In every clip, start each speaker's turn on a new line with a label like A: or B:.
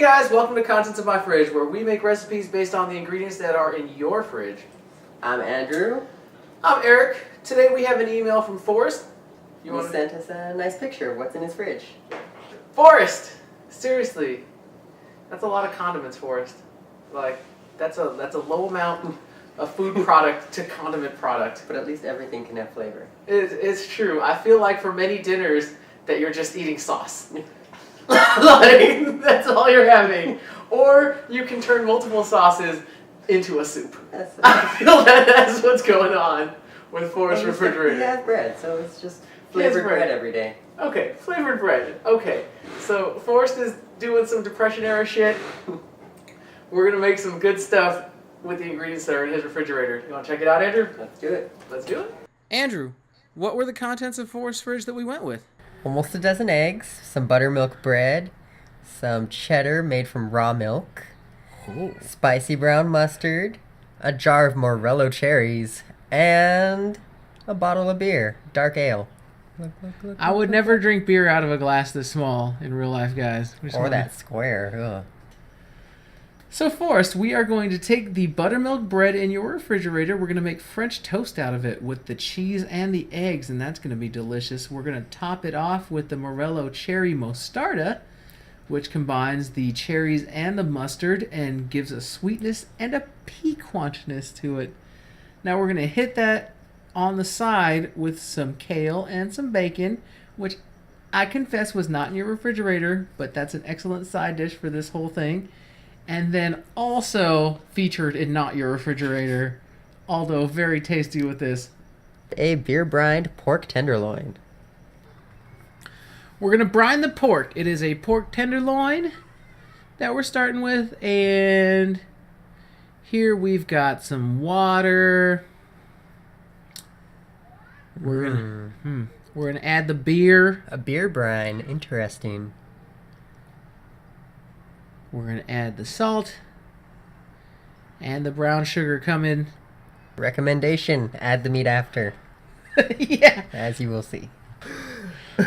A: guys, welcome to Contents of My Fridge, where we make recipes based on the ingredients that are in your fridge.
B: I'm Andrew.
A: I'm Eric. Today we have an email from Forrest.
B: He sent us a nice picture of what's in his fridge.
A: Forrest! Seriously. That's a lot of condiments, Forrest. Like, that's a low amount of food product to condiment product.
B: But at least everything can have flavor.
A: It's true. I feel like for many dinners that you're just eating sauce. Like, that's all you're having. Or you can turn multiple sauces into a soup. I feel that that's what's going on with Forrest's refrigerator.
B: He has bread, so it's just flavored bread every day.
A: Okay, flavored bread. Okay, so Forrest is doing some Depression-era shit. We're going to make some good stuff with the ingredients that are in his refrigerator. You want to check it out, Andrew?
B: Let's do it.
A: Let's do it. Andrew, what were the contents of Forrest's fridge that we went with?
B: Almost a dozen eggs, some buttermilk bread, some cheddar made from raw milk, spicy brown mustard, a jar of Morello cherries, and a bottle of beer, dark ale. Look,
A: I would never drink beer out of a glass this small in real life, guys.
B: Or that square. Ugh.
A: So, Forrest, we are going to take the buttermilk bread in your refrigerator. We're going to make French toast out of it with the cheese and the eggs, and that's going to be delicious. We're going to top it off with the Morello cherry mostarda, which combines the cherries and the mustard and gives a sweetness and a piquantness to it. Now, we're going to hit that on the side with some kale and some bacon, which I confess was not in your refrigerator, but that's an excellent side dish for this whole thing. And then also featured in Not Your Refrigerator, although very tasty with this,
B: a beer-brined pork tenderloin.
A: We're going to brine the pork. It is a pork tenderloin that we're starting with. And here we've got some water. We're gonna add the beer.
B: A beer brine. Interesting.
A: We're going to add the salt and the brown sugar coming.
B: Recommendation, add the meat after.
A: Yeah.
B: As you will see.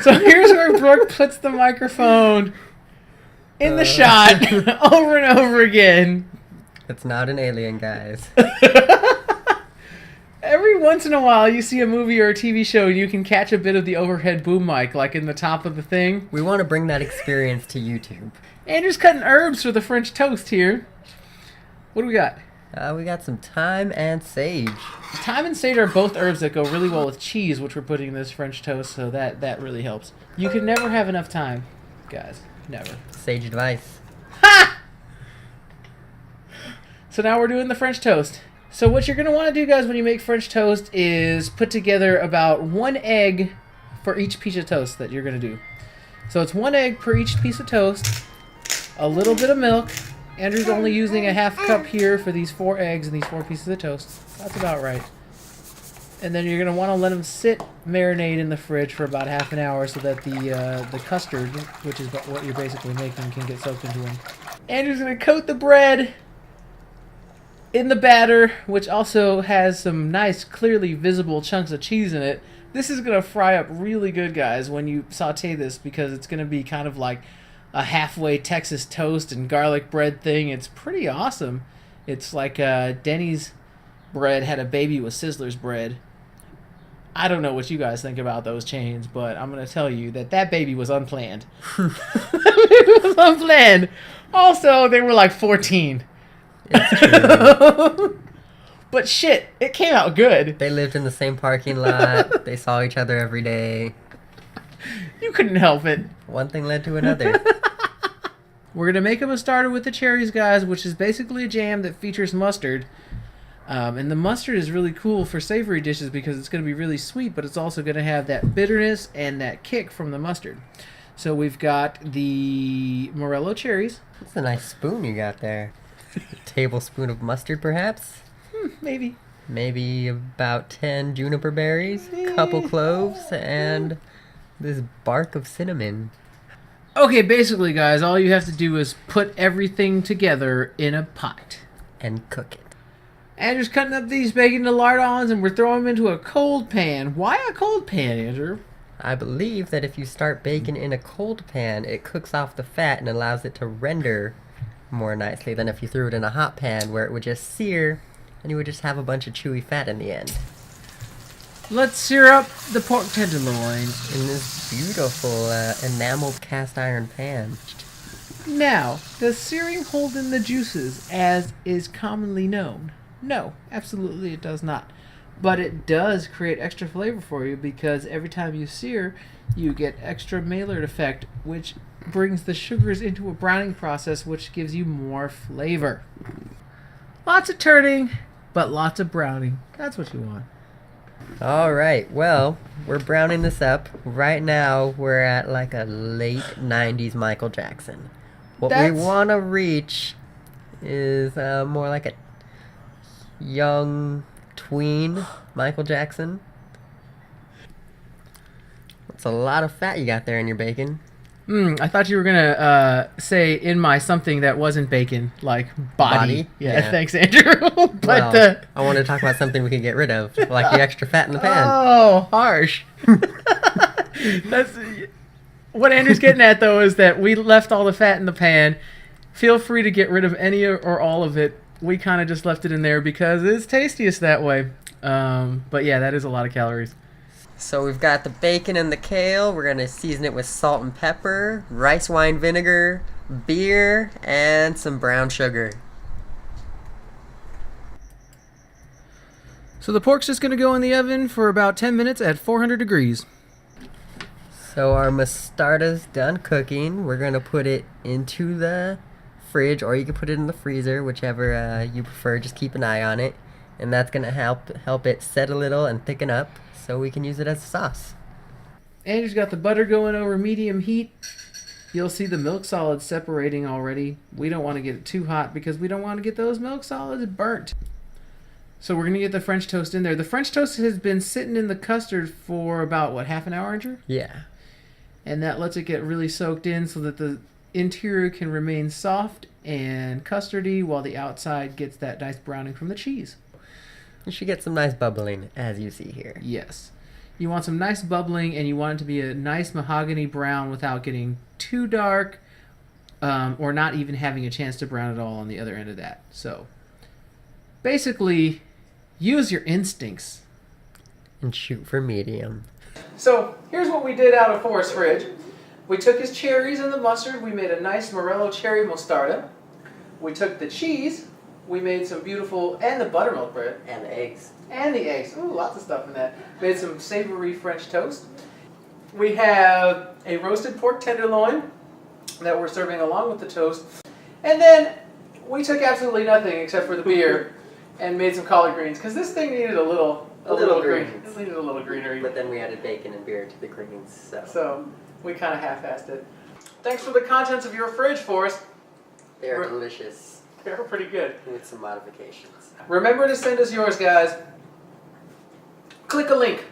A: So here's where Brooke puts the microphone in the shot over and over again.
B: It's not an alien, guys.
A: Every once in a while you see a movie or a TV show and you can catch a bit of the overhead boom mic like in the top of the thing.
B: We want to bring that experience to YouTube.
A: Andrew's cutting herbs for the French toast here. What do we got?
B: We got some thyme and sage.
A: Thyme and sage are both herbs that go really well with cheese, which we're putting in this French toast, so that really helps. You can never have enough thyme, guys. Never.
B: Sage advice.
A: Ha! So now we're doing the French toast. So what you're going to want to do, guys, when you make French toast is put together about 1 egg for each piece of toast that you're going to do. So it's 1 egg per each piece of toast. A little bit of milk. Andrew's only using a half cup here for these 4 eggs and these 4 pieces of toast. That's about right. And then you're going to want to let them marinate in the fridge for about half an hour so that the custard, which is what you're basically making, can get soaked into them. Andrew's going to coat the bread in the batter, which also has some nice, clearly visible chunks of cheese in it. This is going to fry up really good, guys, when you saute this, because it's going to be kind of like a halfway Texas toast and garlic bread thing. It's pretty awesome. It's like Denny's bread had a baby with Sizzler's bread. I don't know what you guys think about those chains, but I'm going to tell you that baby was unplanned. It was unplanned. Also, they were like 14.
B: It's true.
A: But shit, it came out good.
B: They lived in the same parking lot. They saw each other every day.
A: You couldn't help it.
B: One thing led to another.
A: We're going to make a mostarda with the cherries, guys, which is basically a jam that features mustard. And the mustard is really cool for savory dishes because it's going to be really sweet, but it's also going to have that bitterness and that kick from the mustard. So we've got the Morello cherries.
B: That's a nice spoon you got there. A tablespoon of mustard, perhaps?
A: Maybe.
B: Maybe about 10 juniper berries, couple cloves, and this bark of cinnamon.
A: Okay, basically, guys, all you have to do is put everything together in a pot.
B: And cook it.
A: Andrew's cutting up these bacon to lardons, and we're throwing them into a cold pan. Why a cold pan, Andrew?
B: I believe that if you start bacon in a cold pan, it cooks off the fat and allows it to render more nicely than if you threw it in a hot pan where it would just sear and you would just have a bunch of chewy fat in the end.
A: Let's sear up the pork tenderloin.
B: In this beautiful enameled cast iron pan.
A: Now, does searing hold in the juices as is commonly known? No, absolutely it does not. But it does create extra flavor for you because every time you sear, you get extra Maillard effect, which brings the sugars into a browning process, which gives you more flavor. Lots of turning, but lots of browning. That's what you want.
B: Alright, well, we're browning this up. Right now, we're at like a late 90s Michael Jackson. What we want to reach is more like a young tween Michael Jackson. That's a lot of fat you got there in your bacon.
A: I thought you were gonna say in my something that wasn't bacon, like body. Yeah, thanks, Andrew. But
B: well, I want to talk about something we can get rid of, like the extra fat in the pan.
A: Oh, harsh. That's what Andrew's getting at, though, is that we left all the fat in the pan. Feel free to get rid of any or all of it. We kind of just left it in there because it's tastiest that way. But yeah, that is a lot of calories.
B: So we've got the bacon and the kale. We're going to season it with salt and pepper, rice wine vinegar, beer, and some brown sugar.
A: So the pork's just going to go in the oven for about 10 minutes at 400 degrees.
B: So our mostarda's done cooking. We're going to put it into the fridge, or you can put it in the freezer, whichever you prefer. Just keep an eye on it. And that's going to help it set a little and thicken up, so we can use it as a sauce.
A: Andrew's got the butter going over medium heat. You'll see the milk solids separating already. We don't want to get it too hot because we don't want to get those milk solids burnt. So we're going to get the French toast in there. The French toast has been sitting in the custard for about, what, half an hour, Andrew?
B: Yeah.
A: And that lets it get really soaked in so that the interior can remain soft and custardy while the outside gets that nice browning from the cheese.
B: You should get some nice bubbling, as you see here.
A: Yes. You want some nice bubbling, and you want it to be a nice mahogany brown without getting too dark or not even having a chance to brown at all on the other end of that. So basically, use your instincts.
B: And shoot for medium.
A: So here's what we did out of Forrest's fridge. We took his cherries and the mustard. We made a nice Morello cherry mostarda. We took the cheese. We made some beautiful, and the buttermilk bread.
B: And the eggs.
A: And the eggs. Ooh, lots of stuff in that. Made some savory French toast. We have a roasted pork tenderloin that we're serving along with the toast. And then we took absolutely nothing except for the beer and made some collard greens, because this thing needed a little green. It needed a little greenery.
B: But then we added bacon and beer to the greens,
A: So we kind of half-assed it. Thanks for the contents of your fridge, Forrest.
B: They're delicious.
A: They're pretty good.
B: With some modifications.
A: Remember to send us yours, guys. Click a link